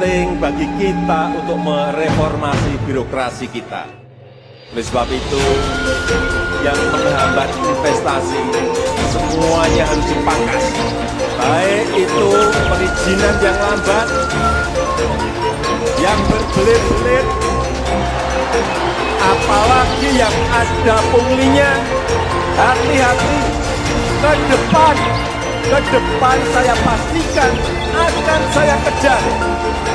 penting bagi kita untuk mereformasi birokrasi kita. Oleh sebab itu, yang menghambat investasi semuanya harus dipangkas. Baik itu perizinan yang lambat, yang berbelit-belit, apalagi yang ada punglinya. Hati-hati, ke depan saya pastikan akan saya kejar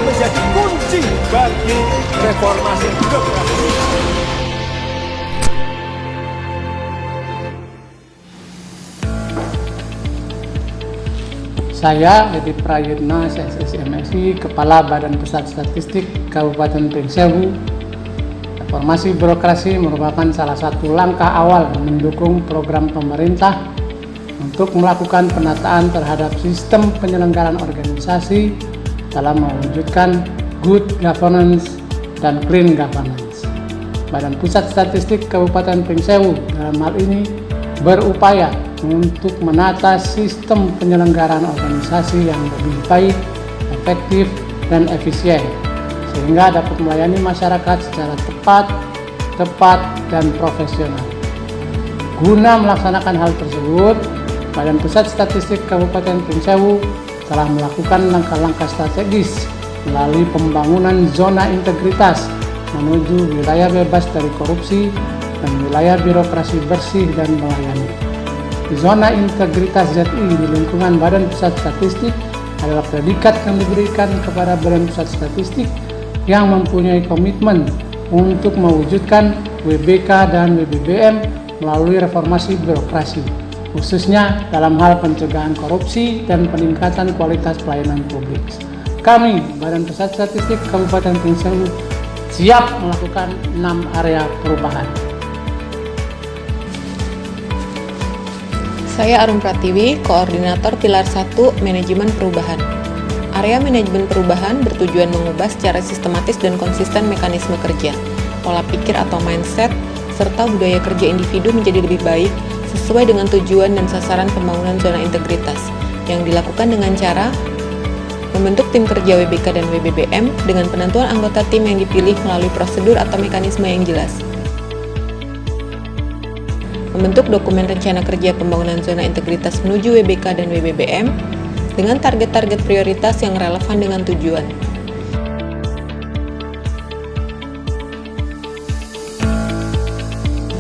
menjadi kunci bagi reformasi birokrasi. Saya, Edi Prayitna, SSMSI, Kepala Badan Pusat Statistik Kabupaten Pringsewu. Reformasi birokrasi merupakan salah satu langkah awal mendukung program pemerintah untuk melakukan penataan terhadap sistem penyelenggaraan organisasi dalam mewujudkan good governance dan clean governance. Badan Pusat Statistik Kabupaten Pringsewu dalam hal ini berupaya untuk menata sistem penyelenggaraan organisasi yang lebih baik, efektif, dan efisien, sehingga dapat melayani masyarakat secara tepat, dan profesional. Guna melaksanakan hal tersebut, Badan Pusat Statistik Kabupaten Pringsewu telah melakukan langkah-langkah strategis melalui pembangunan zona integritas menuju wilayah bebas dari korupsi dan wilayah birokrasi bersih dan melayani. Zona integritas ZI di lingkungan Badan Pusat Statistik adalah predikat yang diberikan kepada Badan Pusat Statistik yang mempunyai komitmen untuk mewujudkan WBK dan WBBM melalui reformasi birokrasi, khususnya dalam hal pencegahan korupsi dan peningkatan kualitas pelayanan publik. Kami, Badan Pusat Statistik Kabupaten Pringsewu, siap melakukan 6 area perubahan. Saya Arum Pratiwi, Koordinator Pilar 1 Manajemen Perubahan. Area manajemen perubahan bertujuan mengubah secara sistematis dan konsisten mekanisme kerja, pola pikir atau mindset, serta budaya kerja individu menjadi lebih baik sesuai dengan tujuan dan sasaran pembangunan zona integritas yang dilakukan dengan cara membentuk tim kerja WBK dan WBBM dengan penentuan anggota tim yang dipilih melalui prosedur atau mekanisme yang jelas. Membentuk dokumen rencana kerja pembangunan zona integritas menuju WBK dan WBBM dengan target-target prioritas yang relevan dengan tujuan.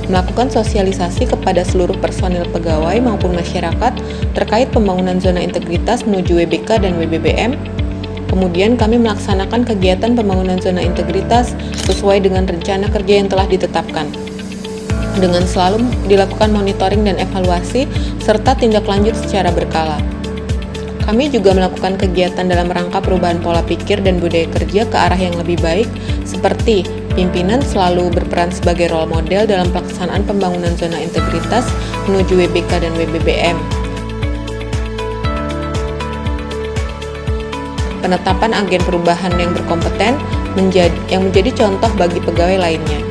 Melakukan sosialisasi kepada seluruh personil pegawai maupun masyarakat terkait pembangunan zona integritas menuju WBK dan WBBM. Kemudian kami melaksanakan kegiatan pembangunan zona integritas sesuai dengan rencana kerja yang telah ditetapkan, dengan selalu dilakukan monitoring dan evaluasi serta tindak lanjut secara berkala. Kami juga melakukan kegiatan dalam rangka perubahan pola pikir dan budaya kerja ke arah yang lebih baik, seperti pimpinan selalu berperan sebagai role model dalam pelaksanaan pembangunan zona integritas menuju WBK dan WBBM. Penetapan agen perubahan yang berkompeten yang menjadi contoh bagi pegawai lainnya.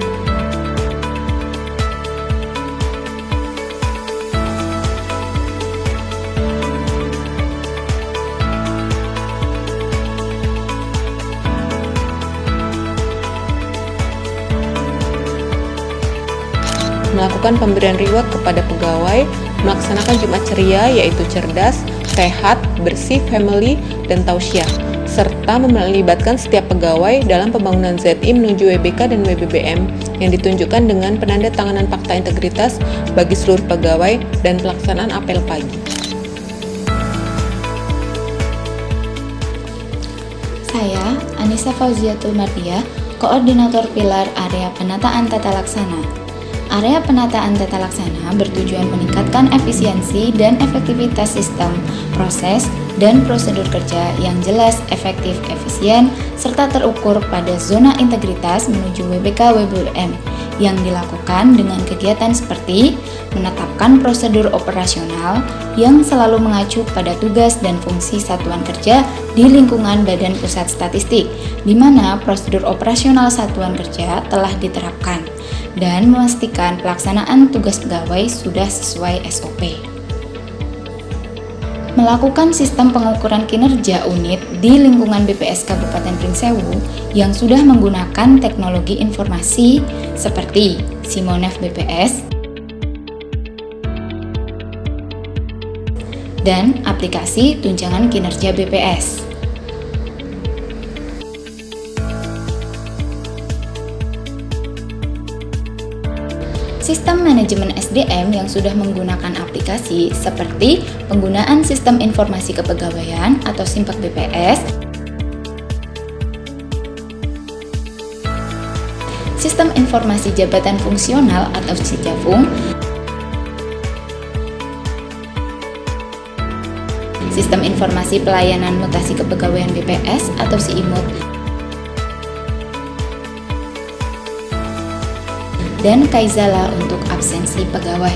Melakukan pemberian reward kepada pegawai, melaksanakan Jumat Ceria yaitu cerdas, sehat, bersih, family, dan tausiah, serta melibatkan setiap pegawai dalam pembangunan ZI menuju WBK dan WBBM yang ditunjukkan dengan penandatanganan fakta integritas bagi seluruh pegawai dan pelaksanaan apel pagi. Saya, Anissa Fauziatul Mardiah, Koordinator Pilar Area Penataan Tata Laksana. Area penataan tata laksana bertujuan meningkatkan efisiensi dan efektivitas sistem, proses, dan prosedur kerja yang jelas, efektif, efisien, serta terukur pada zona integritas menuju WBK-WBBM yang dilakukan dengan kegiatan seperti menetapkan prosedur operasional yang selalu mengacu pada tugas dan fungsi satuan kerja di lingkungan Badan Pusat Statistik, di mana prosedur operasional satuan kerja telah diterapkan, dan memastikan pelaksanaan tugas pegawai sudah sesuai SOP. melakukan sistem pengukuran kinerja unit di lingkungan BPS Kabupaten Pringsewu yang sudah menggunakan teknologi informasi seperti Simonef BPS dan aplikasi tunjangan kinerja BPS. Sistem manajemen SDM yang sudah menggunakan aplikasi seperti penggunaan Sistem Informasi Kepegawaian atau SIMPAK BPS, Sistem Informasi Jabatan Fungsional atau SIJAFUNG, Sistem Informasi Pelayanan Mutasi Kepegawaian BPS atau SIIMUT, dan Kaizala untuk absensi pegawai.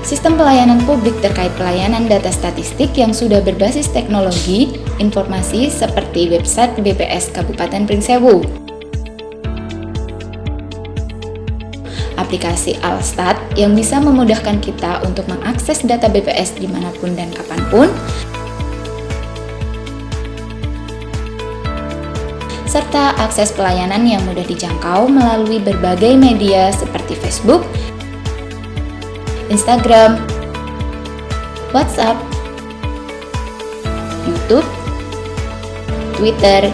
Sistem pelayanan publik terkait pelayanan data statistik yang sudah berbasis teknologi informasi seperti website BPS Kabupaten Pringsewu, aplikasi Alstat yang bisa memudahkan kita untuk mengakses data BPS dimanapun dan kapanpun, serta akses pelayanan yang mudah dijangkau melalui berbagai media seperti Facebook, Instagram, WhatsApp, YouTube, Twitter,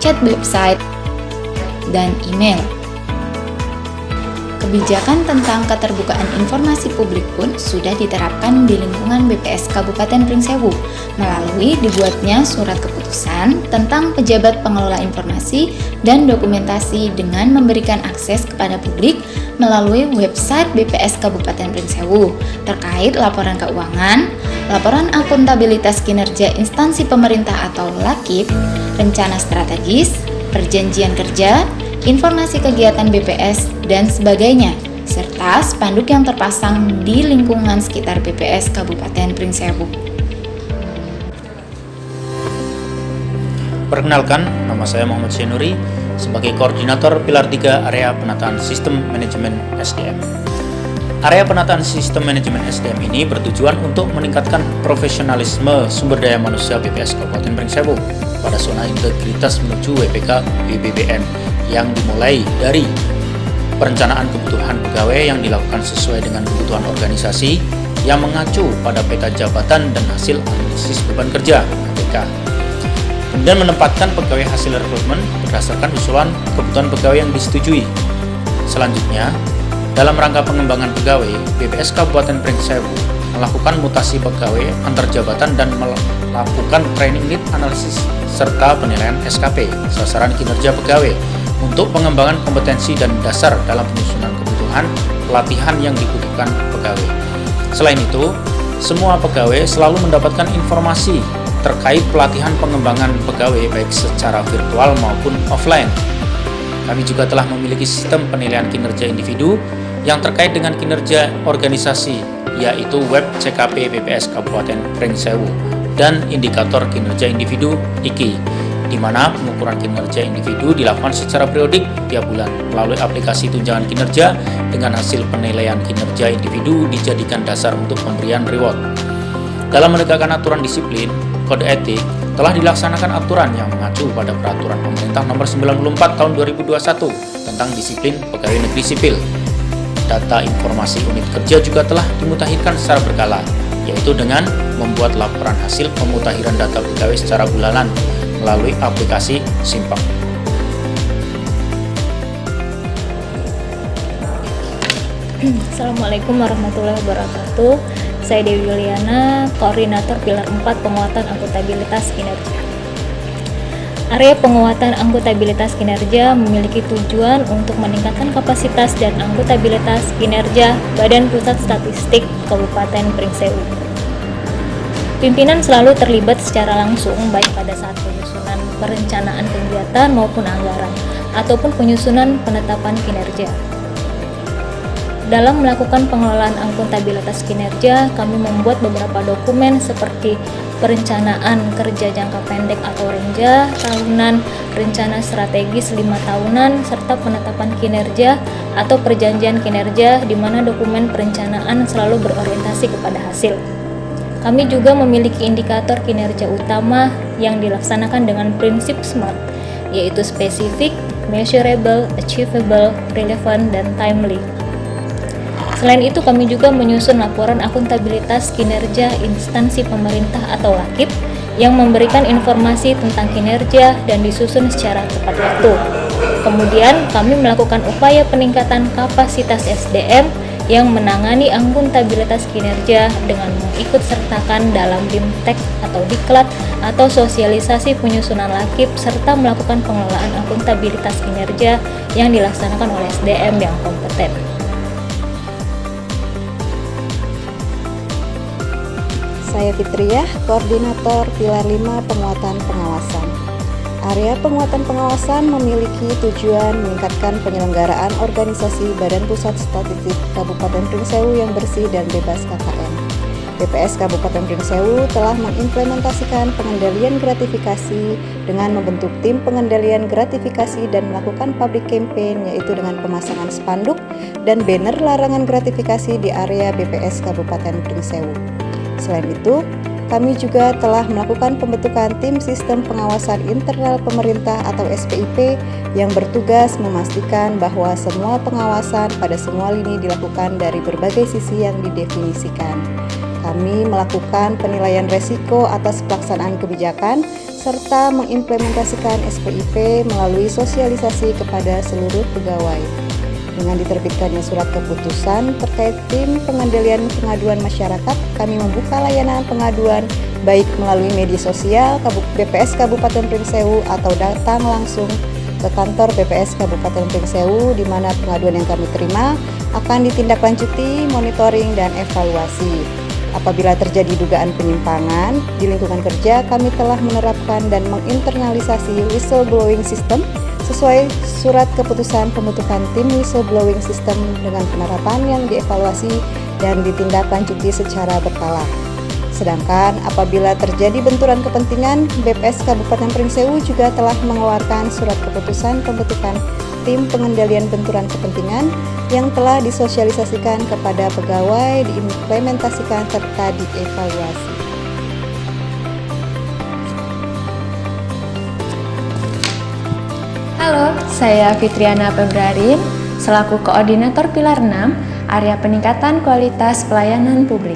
chat website, dan email. Kebijakan tentang keterbukaan informasi publik pun sudah diterapkan di lingkungan BPS Kabupaten Pringsewu melalui dibuatnya surat keputusan tentang pejabat pengelola informasi dan dokumentasi dengan memberikan akses kepada publik melalui website BPS Kabupaten Pringsewu terkait laporan keuangan, laporan akuntabilitas kinerja instansi pemerintah atau LAKIP, rencana strategis, perjanjian kerja, informasi kegiatan BPS, dan sebagainya, serta spanduk yang terpasang di lingkungan sekitar BPS Kabupaten Pringsewu. Perkenalkan, nama saya Muhammad Senuri sebagai Koordinator Pilar 3 Area Penataan Sistem Manajemen SDM. Area Penataan Sistem Manajemen SDM ini bertujuan untuk meningkatkan profesionalisme sumber daya manusia BPS Kabupaten Pringsewu pada zona integritas menuju WPK WBBN yang dimulai dari perencanaan kebutuhan pegawai yang dilakukan sesuai dengan kebutuhan organisasi yang mengacu pada peta jabatan dan hasil analisis beban kerja (APK). Kemudian menempatkan pegawai hasil rekrutmen berdasarkan usulan kebutuhan pegawai yang disetujui. Selanjutnya, dalam rangka pengembangan pegawai, BPS Kabupaten Pringsewu melakukan mutasi pegawai antar jabatan dan melakukan training lead analisis serta penilaian SKP sasaran kinerja pegawai untuk pengembangan kompetensi dan dasar dalam penyusunan kebutuhan pelatihan yang dibutuhkan pegawai. Selain itu, semua pegawai selalu mendapatkan informasi terkait pelatihan pengembangan pegawai baik secara virtual maupun offline. Kami juga telah memiliki sistem penilaian kinerja individu yang terkait dengan kinerja organisasi, yaitu web CKP BPS Kabupaten Pringsewu dan indikator kinerja individu IKI, di mana pengukuran kinerja individu dilakukan secara periodik tiap bulan melalui aplikasi tunjangan kinerja dengan hasil penilaian kinerja individu dijadikan dasar untuk pemberian reward. Dalam menegakkan aturan disiplin, kode etik telah dilaksanakan aturan yang mengacu pada peraturan pemerintah nomor 94 tahun 2021 tentang disiplin pegawai negeri sipil. Data informasi unit kerja juga telah dimutakhirkan secara berkala, yaitu dengan membuat laporan hasil pemutakhiran data pegawai secara bulanan melalui aplikasi SIMPAK. Assalamualaikum warahmatullahi wabarakatuh. Saya Dewi Yuliana, Koordinator Pilar 4 Penguatan Akuntabilitas Kinerja. Area penguatan akuntabilitas kinerja memiliki tujuan untuk meningkatkan kapasitas dan akuntabilitas kinerja Badan Pusat Statistik Kabupaten Pringsewu. Pimpinan selalu terlibat secara langsung baik pada saat penyusunan perencanaan kegiatan maupun anggaran, ataupun penyusunan penetapan kinerja. Dalam melakukan pengelolaan akuntabilitas kinerja, kami membuat beberapa dokumen seperti perencanaan kerja jangka pendek atau renja, tahunan, rencana strategis 5 tahunan, serta penetapan kinerja atau perjanjian kinerja di mana dokumen perencanaan selalu berorientasi kepada hasil. Kami juga memiliki indikator kinerja utama yang dilaksanakan dengan prinsip SMART, yaitu spesifik, measurable, achievable, relevant, dan timely. Selain itu, kami juga menyusun laporan akuntabilitas kinerja instansi pemerintah atau LAKIP yang memberikan informasi tentang kinerja dan disusun secara tepat waktu. Kemudian, kami melakukan upaya peningkatan kapasitas SDM yang menangani akuntabilitas kinerja dengan mengikutsertakan dalam BIMTEK atau Diklat atau sosialisasi penyusunan LAKIP serta melakukan pengelolaan akuntabilitas kinerja yang dilaksanakan oleh SDM yang kompeten. Saya Fitriah, Koordinator Pilar 5 Penguatan Pengawasan. Area penguatan pengawasan memiliki tujuan meningkatkan penyelenggaraan organisasi Badan Pusat Statistik Kabupaten Pringsewu yang bersih dan bebas KKN. BPS Kabupaten Pringsewu telah mengimplementasikan pengendalian gratifikasi dengan membentuk tim pengendalian gratifikasi dan melakukan public campaign, yaitu dengan pemasangan spanduk dan banner larangan gratifikasi di area BPS Kabupaten Pringsewu. Selain itu, kami juga telah melakukan pembentukan tim sistem pengawasan internal pemerintah atau SPIP yang bertugas memastikan bahwa semua pengawasan pada semua lini dilakukan dari berbagai sisi yang didefinisikan. Kami melakukan penilaian resiko atas pelaksanaan kebijakan serta mengimplementasikan SPIP melalui sosialisasi kepada seluruh pegawai. Dengan diterbitkannya surat keputusan terkait tim pengendalian pengaduan masyarakat, kami membuka layanan pengaduan baik melalui media sosial BPS Kabupaten Pringsewu atau datang langsung ke kantor BPS Kabupaten Pringsewu, di mana pengaduan yang kami terima akan ditindaklanjuti, monitoring, dan evaluasi. Apabila terjadi dugaan penyimpangan di lingkungan kerja, kami telah menerapkan dan menginternalisasi whistleblowing system sesuai surat keputusan pembentukan tim whistleblowing system dengan penerapan yang dievaluasi dan ditindaklanjuti secara berkala. Sedangkan apabila terjadi benturan kepentingan, BPS Kabupaten Pringsewu juga telah mengeluarkan surat keputusan pembentukan tim pengendalian benturan kepentingan yang telah disosialisasikan kepada pegawai, diimplementasikan serta dievaluasi. Halo, saya Fitriana Febrarin, selaku Koordinator Pilar 6, Area Peningkatan Kualitas Pelayanan Publik.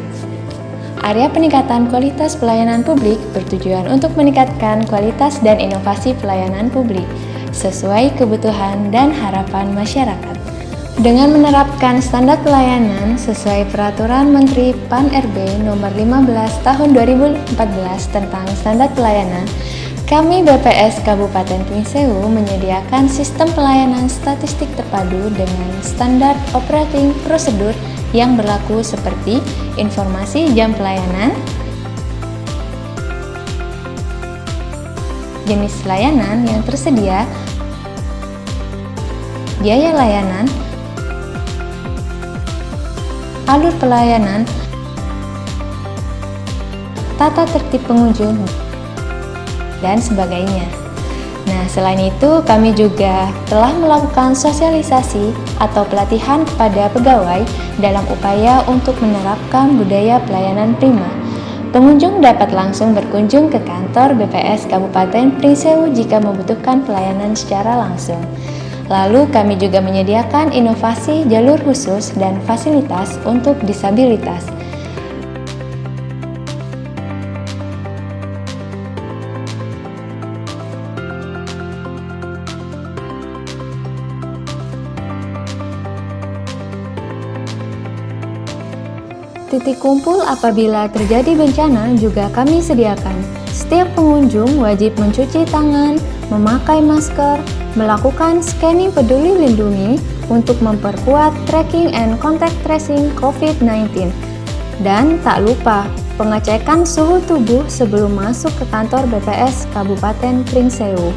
Area peningkatan kualitas pelayanan publik bertujuan untuk meningkatkan kualitas dan inovasi pelayanan publik sesuai kebutuhan dan harapan masyarakat. Dengan menerapkan standar pelayanan sesuai Peraturan Menteri PAN-RB Nomor 15 Tahun 2014 tentang Standar Pelayanan, kami BPS Kabupaten Pringsewu menyediakan sistem pelayanan statistik terpadu dengan standar operating prosedur yang berlaku seperti informasi jam pelayanan, jenis layanan yang tersedia, biaya layanan, alur pelayanan, tata tertib pengunjung, dan sebagainya. Nah, selain itu kami juga telah melakukan sosialisasi atau pelatihan kepada pegawai dalam upaya untuk menerapkan budaya pelayanan prima. Pengunjung dapat langsung berkunjung ke kantor BPS Kabupaten Pringsewu jika membutuhkan pelayanan secara langsung. Lalu kami juga menyediakan inovasi jalur khusus dan fasilitas untuk disabilitas. Titik kumpul apabila terjadi bencana juga kami sediakan. Setiap pengunjung wajib mencuci tangan, memakai masker, melakukan scanning peduli lindungi untuk memperkuat tracking and contact tracing COVID-19. Dan tak lupa, pengecekan suhu tubuh sebelum masuk ke kantor BPS Kabupaten Pringsewu.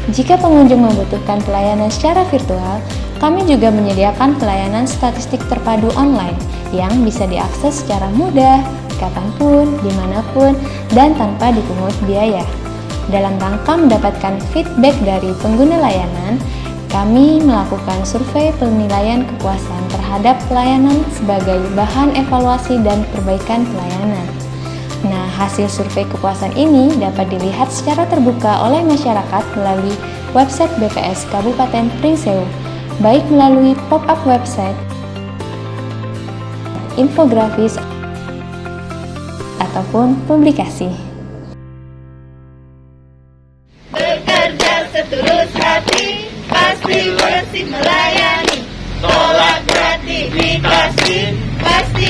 Jika pengunjung membutuhkan pelayanan secara virtual, kami juga menyediakan pelayanan statistik terpadu online yang bisa diakses secara mudah, kapanpun, dimanapun, dan tanpa dipungut biaya. Dalam rangka mendapatkan feedback dari pengguna layanan, kami melakukan survei penilaian kepuasan terhadap pelayanan sebagai bahan evaluasi dan perbaikan pelayanan. Nah, hasil survei kepuasan ini dapat dilihat secara terbuka oleh masyarakat melalui website BPS Kabupaten Pringsewu, baik melalui pop-up website, infografis, ataupun publikasi. Bekerja setulus hati, pasti bersih melayani. Tolak gratifikasi, pasti